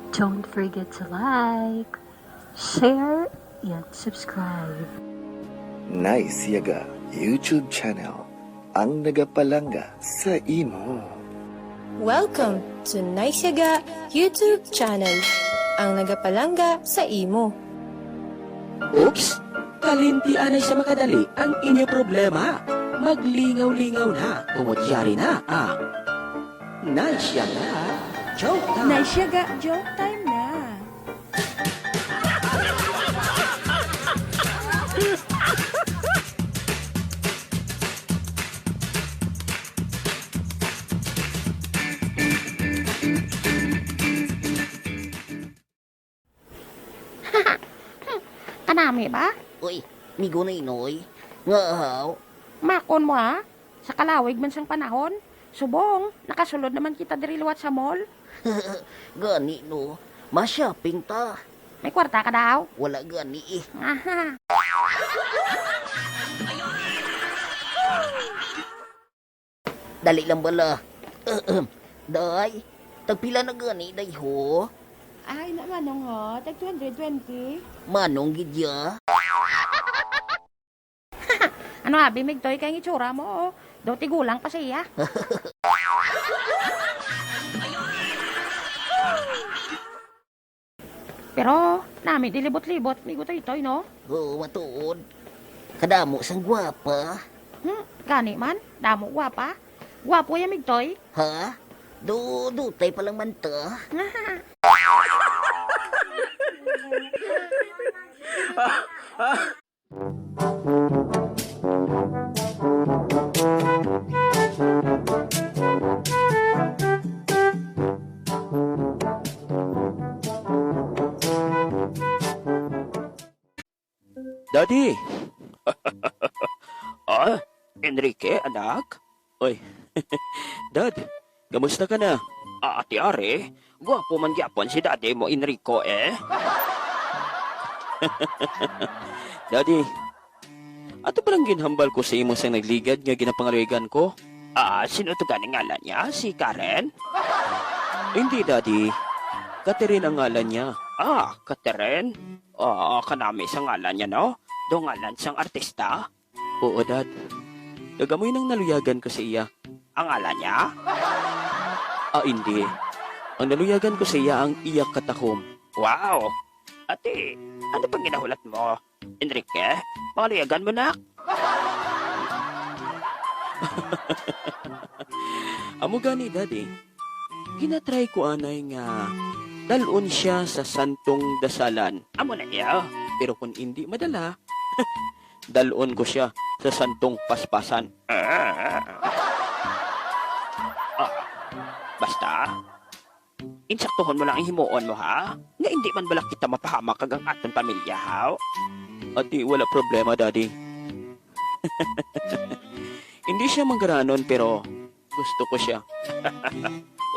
Don't forget to like, share, and subscribe. Nice Yaga YouTube channel ang nagapalanga sa imo. Welcome to Naisyaga YouTube channel, ang nagapalangga sa imo. Oops! Kalintian ay sa makadali ang inyong problema. Maglingaw-lingaw na, umutyari na ang Naisyaga Joke Time. Naisyaga joke time na. Kanami ba? Uy, migo na inoy. Ngahaw. Makon mo ha? Sa kalawig man sang panahon. Subong, nakasulod naman kita diri luwat sa mall. Gani no. Ma-shopping ta. May kwarta ka daw? Wala gani eh. Aha. Dali lang bala. Day, tagpila na gani, day ho. Ay, namanong ho. Tag 220. Manong gidya. Ano abi, migtoy kay itsura mo oh. Daw tigulang pa siya. Pero, nami dilibot-libot, migo toy no? Oo, matuod. Kadamo sang gwapa. Gani man, damo gwapa. Gwapo ya migtoy. Ha? Dutay pa lang man ta. Daddy! Enrique, anak? Oy, Dad, kamusta ka na? Ate Are, gwapo man gyapon si daddy mo Enrico eh. Daddy, ato palang ginhambal ko sa imo sa nagligad nga ginapangarigan ko? Sino to ganing ngalan niya? Si Karen? Hindi, Daddy. Catherine ang ngalan niya. Catherine? Kanami sa ngalan niya, no? Do ngalan siyang artista? Oo, Dad. Nagamoy nang naluyagan ko sa iya. Ang ngalan niya? Hindi. Ang naluyagan ko sa iya ang iyak katakom. Wow! Ate, ano pang ginahulat mo? Enrique, pangaluyagan mo na? Amo gani, Daddy. Ginatry ko anay nga dalon siya sa santong dasalan. Amo na niya? Pero kung hindi madala, dalon ko siya sa santong paspasan. Basta, insaktuhon mo lang ang himuon mo, ha? Nga hindi man balak kita mapahamak kag ang aton pamilya, ha? Ati, wala problema, Daddy. Hindi siya manggaranon pero gusto ko siya.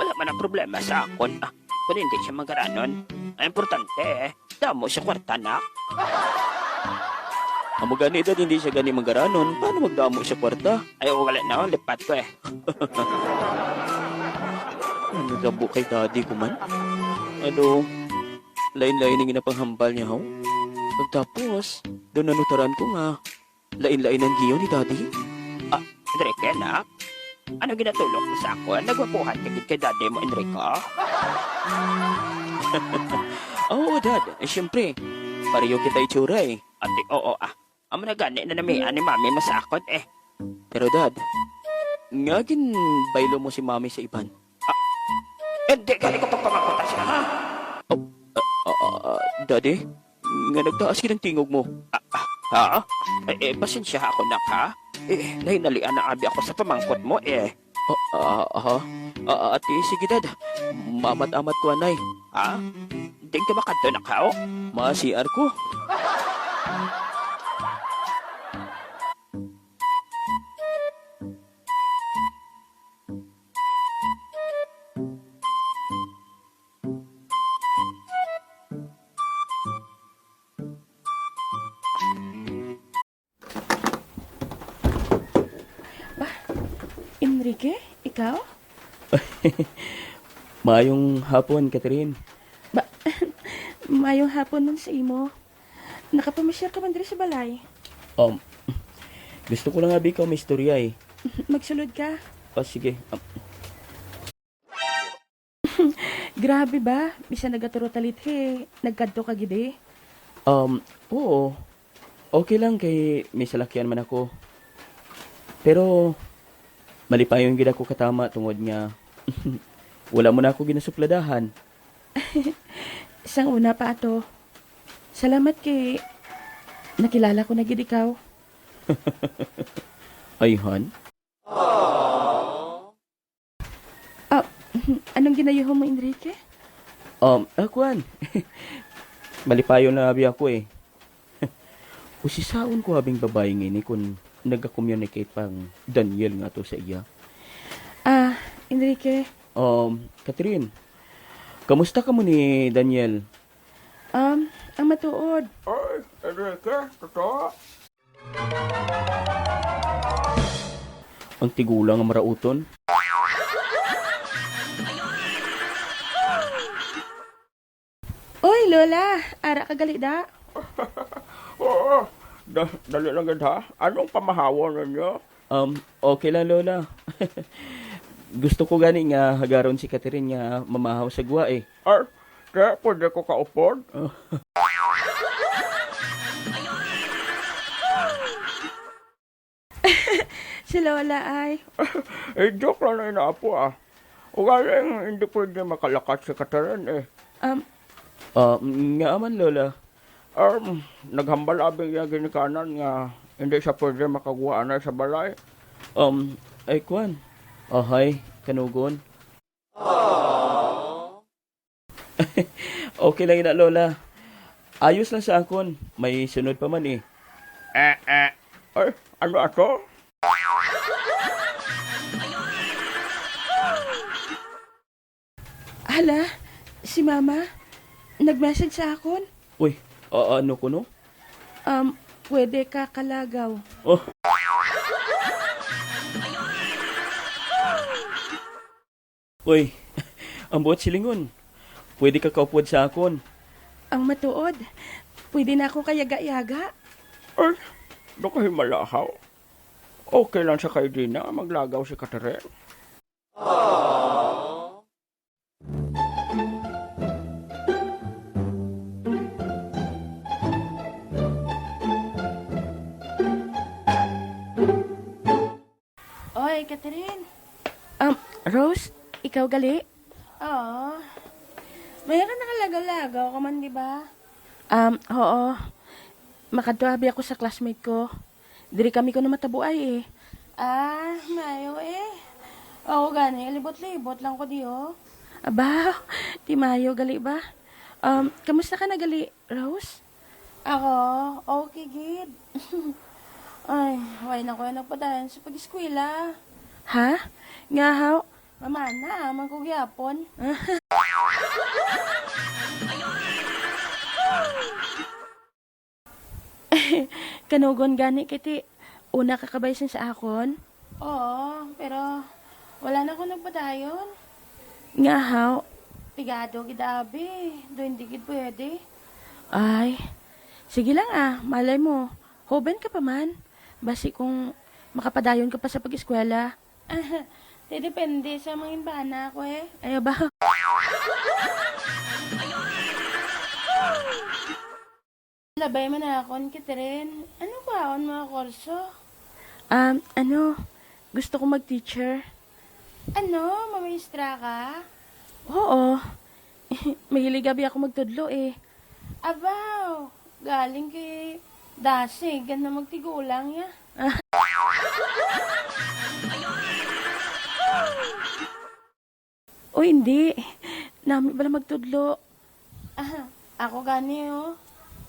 Wala man ang problema sa akon. Kung hindi siya magaranon, ang importante, damo siya kwarta na. Amo gani, Dad, hindi siya gani manggaranon. Paano magdamo siya kwarta? Ay, wala na, lipat ko eh. Nagabo kay Daddy ko man. Ano, lain-lain ang ginapanghambal niya, ho? Pagtapos, doon nanutaran ko nga, lain-lain ang giyo ni Daddy. Enrique, anak, ano ginatulong mo sa ako? Nagwapuhan kagit kay daddy mo, Enrico? Oo, Dad. Siyempre, pareho kita itsura eh. Ate, oo Amo na gani na namihan ni mami mo sa akon eh. Pero Dad, nga baylo mo si Mami sa iban. Hindi, gani ko pagpamakuta siya, ha? Daddy, nga nagtaas ka ng tingog mo. Ha? Pasensya ako na, ha? Nahinalian na abi ako sa pamangkot mo, eh. Ate, sige Dad. Mamat-amat ko anay. Ha? Hindi ka makadto na kao? Ma-CR ko. Enrique, ikaw? Maayong hapon, Catherine. Mayong hapon nun sa imo. Nakapamasyar ka man diri sa balay. Um, gusto ko lang abi ikaw may istorya eh. Magsulod ka. Sige. Grabe ba? Bisa nagaturo talit he. Nagkadto ka gidi. Oo. Okay lang kay may salakyan man ako. Pero, mali pa yung gina ko katama tungod nga. Wala mo na ako ginasupladahan. Isang una pa ato. Salamat kay nakilala ko na gid ikaw. Ay, Han? Anong ginayuho mo, Enrique? Akuan. Malipayo na abi ako eh. Usisaon ko habing babae ngini kung nagka-communicate pang Daniel nga to sa iya. Enrique, Catherine, kamusta ka mo ni Daniel? ang matuod. Ay, Enrique, totoo? Ang tigulang ang marauton. Oy, Lola, ara ka gali da. Oo, dali lang gid ha. Anong pamahawon ninyo? Okay lang Lola. Gusto ko gani nga hagaron si Catherine nga mamahaw sa gwa eh. Ay, kaya pwede ko kaupod? Si Lola ay. Joke lang na inaapo ah. Ugaling hindi pwede makalakat si Catherine eh. Nga aman Lola. Naghambal abing yung ginikanan nga hindi siya pwede makagawa na sa balay. Ay kwan. Hi, kanugon. Okay lang ina Lola. Ayos lang sa akon. May sunod pa man eh. Ay, ano ato? Hala, si Mama, nag-message sa akon. Uy, ano ko no? Pwede ka kalagaw. Oh. Uy, ang buot silingon. Pwede ka kaupod sa akon. Ang matuod, pwede na ako kayaga-yaga. Ay, do kayo malahaw. Okay lang sa kayo din na maglagaw si Catherine. Oy, Catherine. Rose, ikaw gali? Oo. Mayroon nakalagaw-lagaw ka man, di ba? Oo. Makadwabi ako sa classmate ko. Diri kami ko na matabuay eh. Mayo eh. Oo, gani. Libot-libot lang ko di, oh. Aba, di mayo gali ba? Kamusta ka na gali, Rose? Ako, okay, gid. Ay, why na ko yan nagpadayan sa pag-eskwela. Ha? Nga haw? Mamana, magkugyapon. Kanugon gani kiti. Una kakabaysan sa akon? Oo, pero wala na ko nagpadayon. Nga haw? Pigado, gidabi. Do hindi gid pwede. Ay, sige lang malay mo. Hoben ka pa man. Basi kung makapadayon ka pa sa pag-eskwela. Depende sa mga imbana ko eh. Ay ba? Labay man akon, Catherine. Ano ba ang mga kurso? Gusto ko mag-teacher. Ano? Mamaistra ka? Oo. Mahilig gabi ako magtudlo eh. Abaw! Galing kay Dasig, gan na magtigulang ya. O hindi. Nami bala magtudlo. Ako gani oh.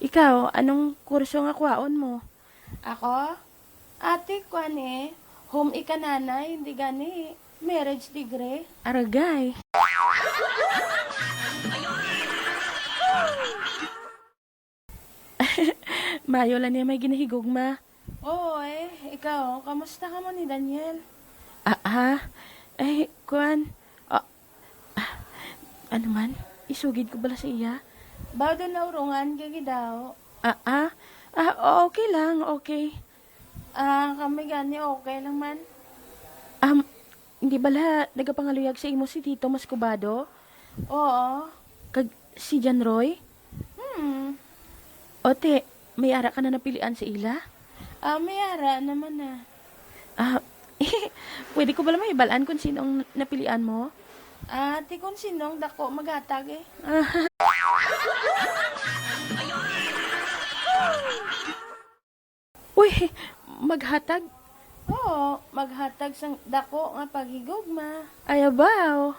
Ikaw, anong kurso nga kwaon mo? Ako? Ate, kwan eh. Home ikananay, hindi gani. Marriage degree. Aragay. Mayo lang niya may ginahigugma. Oo eh. Ikaw, kamusta ka mo ni Daniel? Ay, kuan. Ano man? Isugid ko bala sa iya? Baw doon na urungan kagi daw. Okay lang, okay. Kami gani okay lang man. Hindi bala nagapangaluyag sa imo si Tito Mascobado? Oo. Kag si John Roy? Ote, may ara ka na napilian sa ila? May ara naman na. Pwede ko bala may balaan kung sinong napilian mo? Ti kung sinong dako maghatag eh. Uy, maghatag? Oo, maghatag sang dako nga paghigugma. Ayabaw.